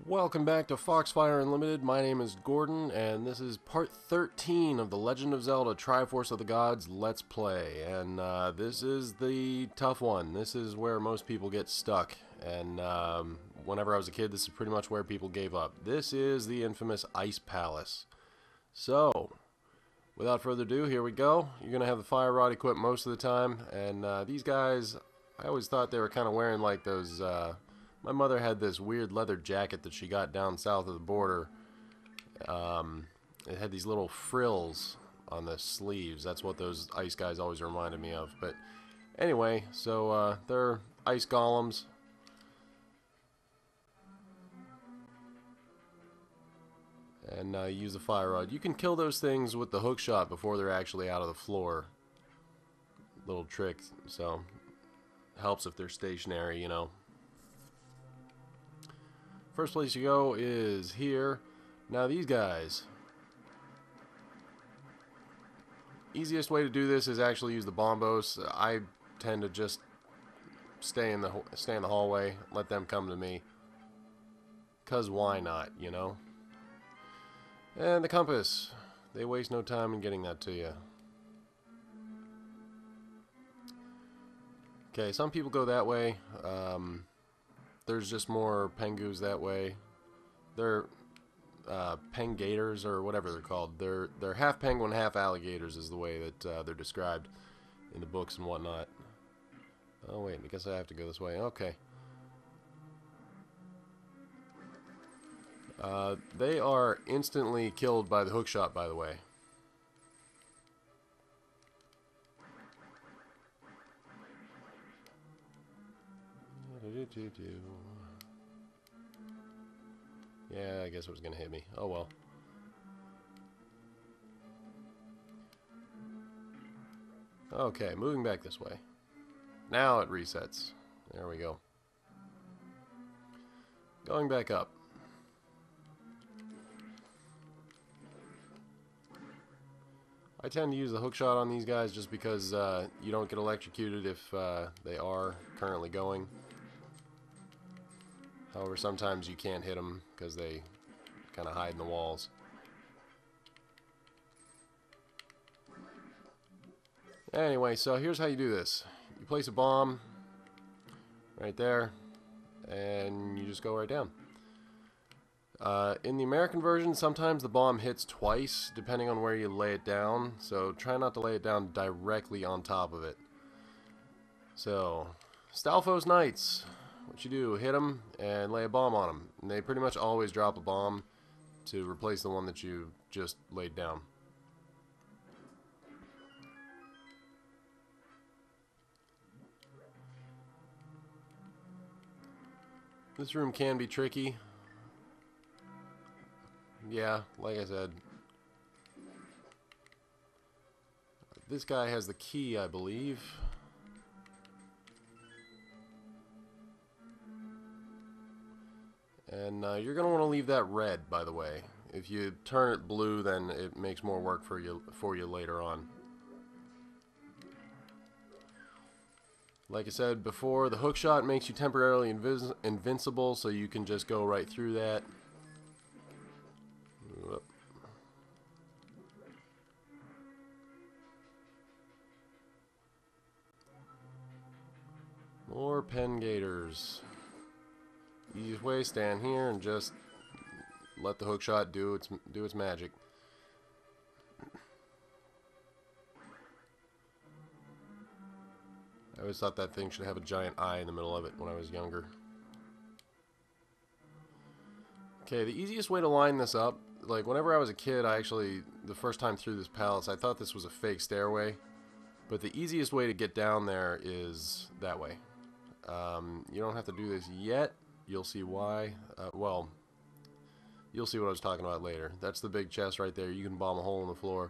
Welcome back to Foxfire Unlimited. My name is Gordon, and this is part 13 of the Legend of Zelda Triforce of the Gods Let's Play. And this is the tough one. This is where most people get stuck. And whenever I was a kid, this is pretty much where people gave up. This is the infamous Ice Palace. So, without further ado, here we go. You're going to have the fire rod equipped most of the time. And these guys, I always thought they were kind of wearing like those... my mother had this weird leather jacket that she got down south of the border. It had these little frills on the sleeves. That's what those ice guys always reminded me of. But anyway, so they're ice golems. And use the fire rod. You can kill those things with the hook shot before they're actually out of the floor. Little trick, so helps if they're stationary, you know. First place you go is here. Now these guys. Easiest way to do this is actually use the bombos. I tend to just stay in the hallway, let them come to me. 'Cause why not, you know? And the compass. They waste no time in getting that to you. Okay, some people go that way. There's just more pengus that way. They're pengators or whatever they're called. They're half penguin, half alligators is the way that they're described in the books and whatnot. Oh wait, I guess I have to go this way. Okay. They are instantly killed by the hook shot, by the way. Yeah, I guess it was going to hit me. Oh well. Okay, moving back this way. Now it resets. There we go. Going back up. I tend to use the hook shot on these guys just because you don't get electrocuted if they are currently going. However, sometimes you can't hit them because they kind of hide in the walls. Anyway, so here's how you do this. You place a bomb right there, and you just go right down. In the American version, sometimes the bomb hits twice, depending on where you lay it down. So try not to lay it down directly on top of it. So, Stalfos Knights. What you do, hit them and lay a bomb on them. And they pretty much always drop a bomb to replace the one that you just laid down. This room can be tricky. Yeah, like I said. This guy has the key, I believe. And you're going to want to leave that red, by the way. If you turn it blue, then it makes more work for you later on. Like I said before, the hook shot makes you temporarily invincible, so you can just go right through that. Whoop. More pengators. Easiest way, stand here and just let the hook shot do its magic. I always thought that thing should have a giant eye in the middle of it when I was younger. Okay, the easiest way to line this up, like whenever I was a kid, the first time through this palace, I thought this was a fake stairway. But the easiest way to get down there is that way. You don't have to do this yet. You'll see why. Well, you'll see what I was talking about later. That's the big chest right there. You can bomb a hole in the floor.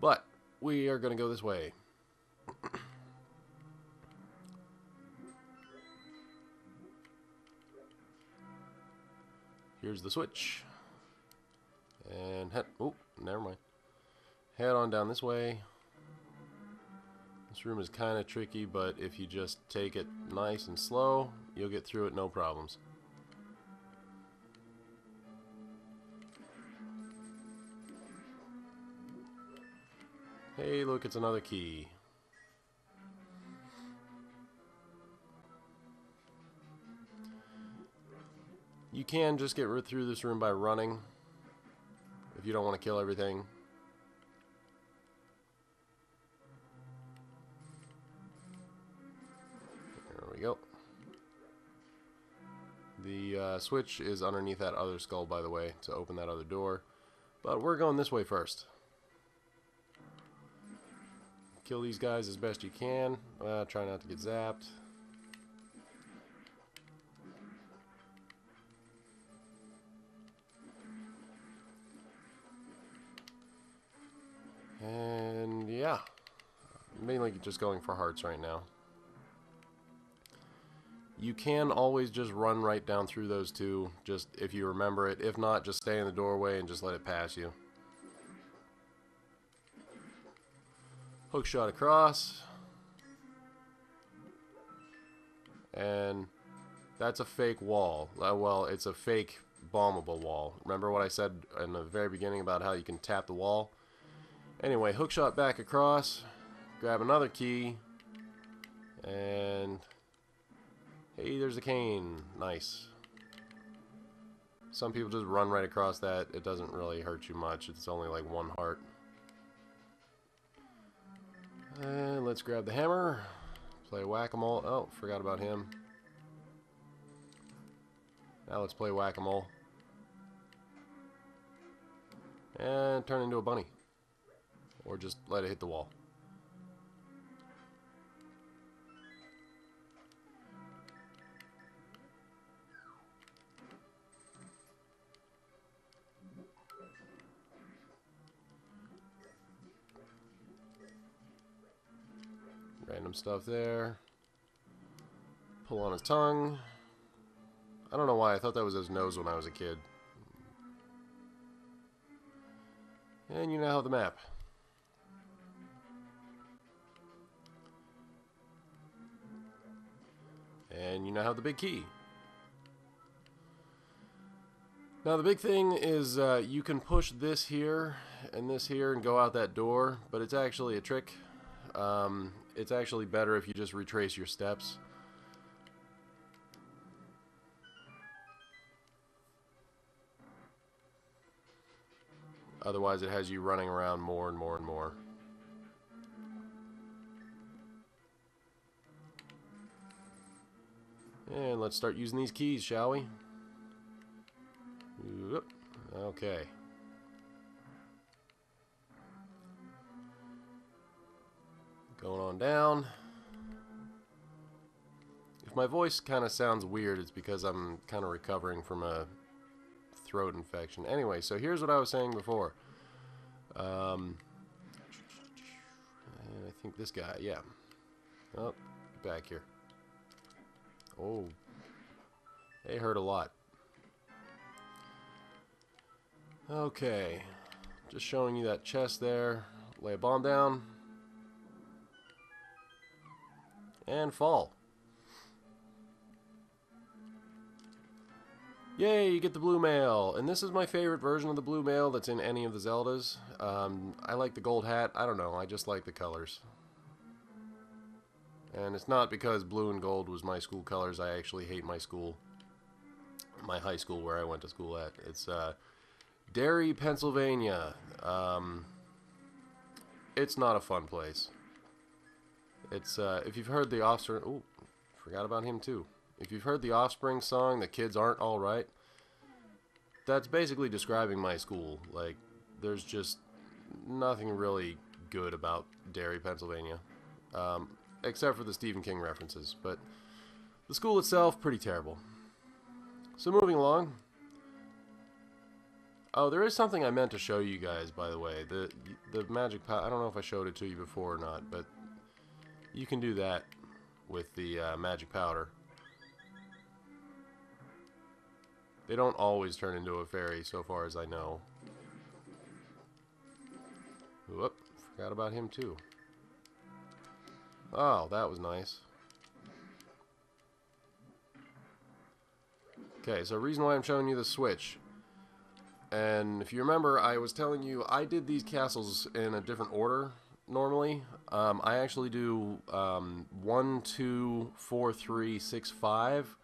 But we are going to go this way. Here's the switch. And head... Oh, never mind. Head on down this way. This room is kind of tricky, but if you just take it nice and slow, you'll get through it no problems. Hey, look, it's another key. You can just get through this room by running if you don't want to kill everything. There we go. The switch is underneath that other skull, by the way, to open that other door. But we're going this way first. Kill these guys as best you can. Try not to get zapped. And yeah, mainly just going for hearts right now. You can always just run right down through those two, just if you remember it. If not, just stay in the doorway and just let it pass you. Hook shot across. And that's a fake wall. Well, it's a fake bombable wall. Remember what I said in the very beginning about how you can tap the wall? Anyway, hook shot back across. Grab another key. And hey, there's a cane. Nice. Some people just run right across that. It doesn't really hurt you much. It's only like one heart. And let's grab the hammer. Play whack-a-mole. Oh, forgot about him. Now let's play whack-a-mole. And turn into a bunny. Or just let it hit the wall. Random stuff there. Pull on his tongue. I don't know why, I thought that was his nose when I was a kid. And you now have the map. And you now have the big key. Now the big thing is you can push this here and go out that door, but it's actually a trick. It's actually better if you just retrace your steps. Otherwise it has you running around more and more and more. And let's start using these keys, shall we? Okay. Going on down. If my voice kind of sounds weird, it's because I'm kind of recovering from a throat infection. Anyway, so here's what I was saying before. And I think this guy, yeah. Oh, back here. Oh, they hurt a lot. Okay, just showing you that chest there. Lay a bomb down. And fall. Yay, you get the blue mail. And this is my favorite version of the blue mail that's in any of the Zeldas. I like the gold hat. I don't know, I just like the colors. And it's not because blue and gold was my school colors. I actually hate my school. My high school where I went to school at. It's Derry, Pennsylvania. It's not a fun place. It's if you've heard the Offspring. Oh, forgot about him too. If you've heard the Offspring song, "The Kids Aren't All Right," that's basically describing my school. Like, there's just nothing really good about Derry, Pennsylvania. Except for the Stephen King references, but the school itself, pretty terrible. So moving along. Oh, there is something I meant to show you guys, by the way. The magic powder. I don't know if I showed it to you before or not, but you can do that with the magic powder. They don't always turn into a fairy, so far as I know. Whoop, forgot about him too. Oh, that was nice. Okay, so reason why I'm showing you the switch. And if you remember, I was telling you I did these castles in a different order. normally. I actually do 1, 2, 4, 3, 6, 5.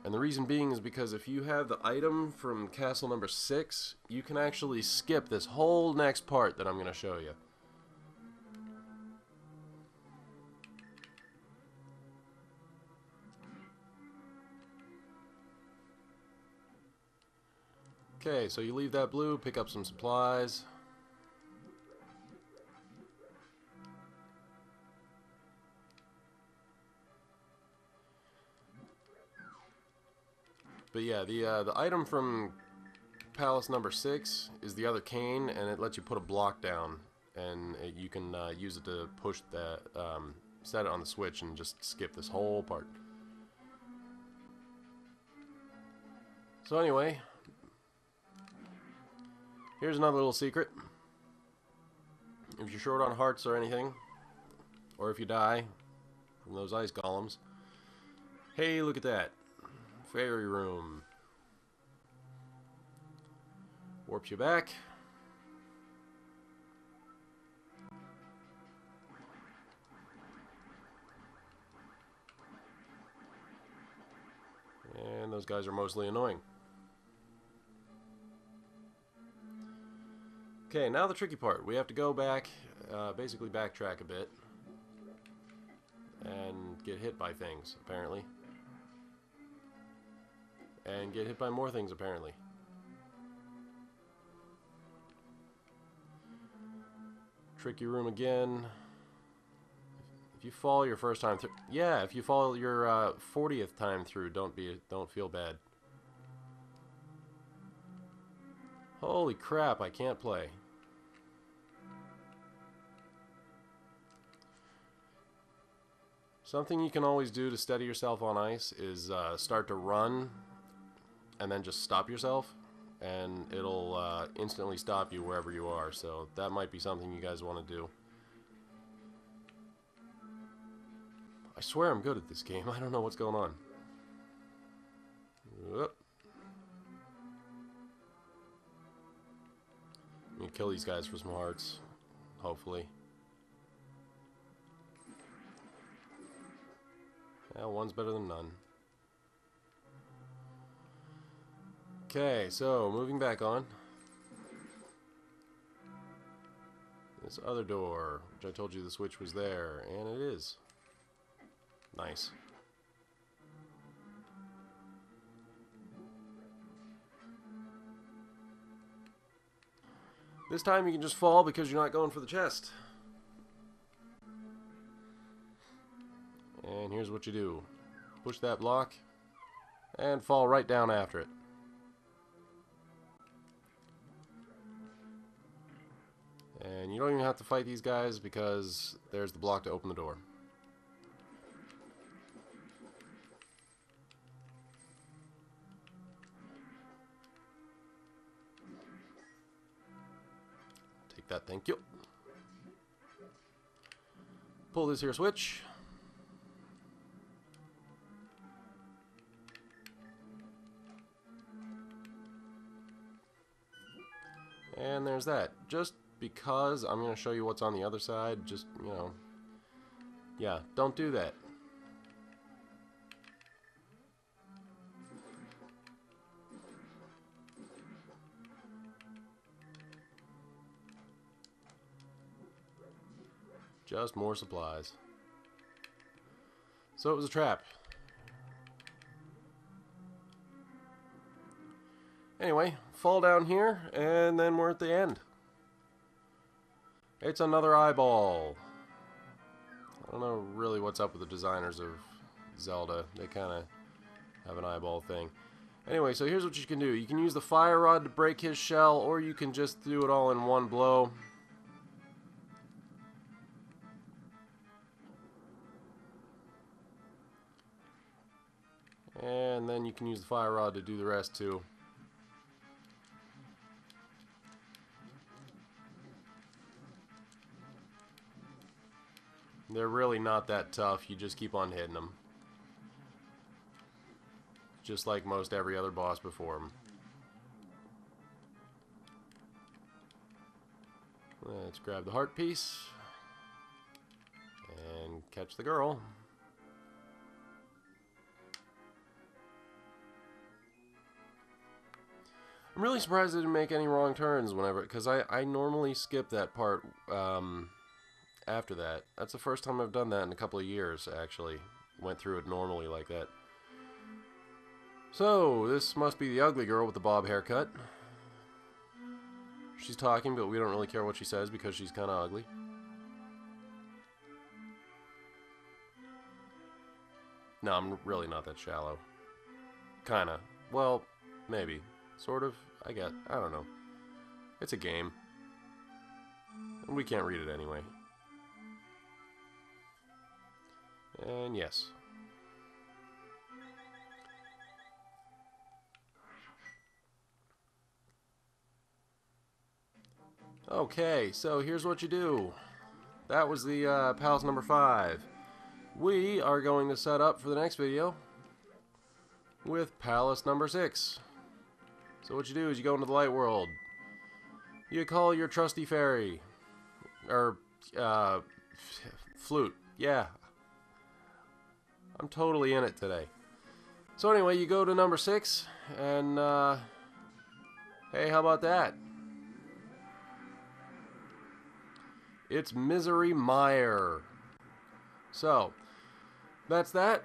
And the reason being is because if you have the item from castle number 6, you can actually skip this whole next part that I'm going to show you. Okay, so you leave that blue, pick up some supplies. But yeah, the item from palace number 6 is the other cane, and it lets you put a block down, and you can use it to push that, set it on the switch, and just skip this whole part. So anyway, here's another little secret. If you're short on hearts or anything, or if you die from those ice golems, hey, look at that. Fairy room. Warps you back. And those guys are mostly annoying. Okay, now the tricky part. We have to go back, basically backtrack a bit, and get hit by things, apparently. And get hit by more things, apparently. Tricky room again. If you fall your first time through, yeah, if you fall your 40th time through, don't feel bad. Holy crap, I can't play. Something you can always do to steady yourself on ice is start to run and then just stop yourself, and it'll instantly stop you wherever you are. So that might be something you guys want to do. I swear I'm good at this game. I don't know what's going on. Whoop. Let me kill these guys for some hearts, hopefully. Yeah, one's better than none. Okay, so moving back on. This other door, which I told you the switch was there, and it is. Nice. This time you can just fall because you're not going for the chest. And here's what you do. Push that block and fall right down after it. And you don't even have to fight these guys because there's the block to open the door. Take that, thank you. Pull this here switch. And there's that. Just because I'm going to show you what's on the other side, just, you know, yeah, don't do that. Just more supplies. So it was a trap. Anyway, fall down here, and then we're at the end. It's another eyeball. I don't know really what's up with the designers of Zelda. They kind of have an eyeball thing. Anyway, so here's what you can do. You can use the fire rod to break his shell, or you can just do it all in one blow. And then you can use the fire rod to do the rest too. They're really not that tough. You just keep on hitting them. Just like most every other boss before them. Let's grab the heart piece. And catch the girl. I'm really surprised I didn't make any wrong turns whenever, because I normally skip that part after that. That's the first time I've done that in a couple of years, actually. Went through it normally like that. So, this must be the ugly girl with the bob haircut. She's talking, but we don't really care what she says because she's kind of ugly. No, I'm really not that shallow. Kinda. Well, maybe. Sort of. I don't know. It's a game. And we can't read it anyway. And yes. Okay, so here's what you do. That was the palace number 5. We are going to set up for the next video with palace number 6. So what you do is you go into the light world. You call your trusty fairy. Or, flute. Yeah. I'm totally in it today. So anyway, you go to number 6, and, hey, how about that? It's Misery Mire. So, that's that.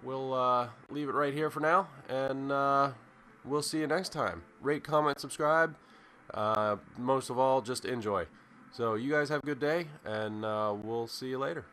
We'll, leave it right here for now, and, we'll see you next time. Rate, comment, subscribe. Most of all, just enjoy. So you guys have a good day, and we'll see you later.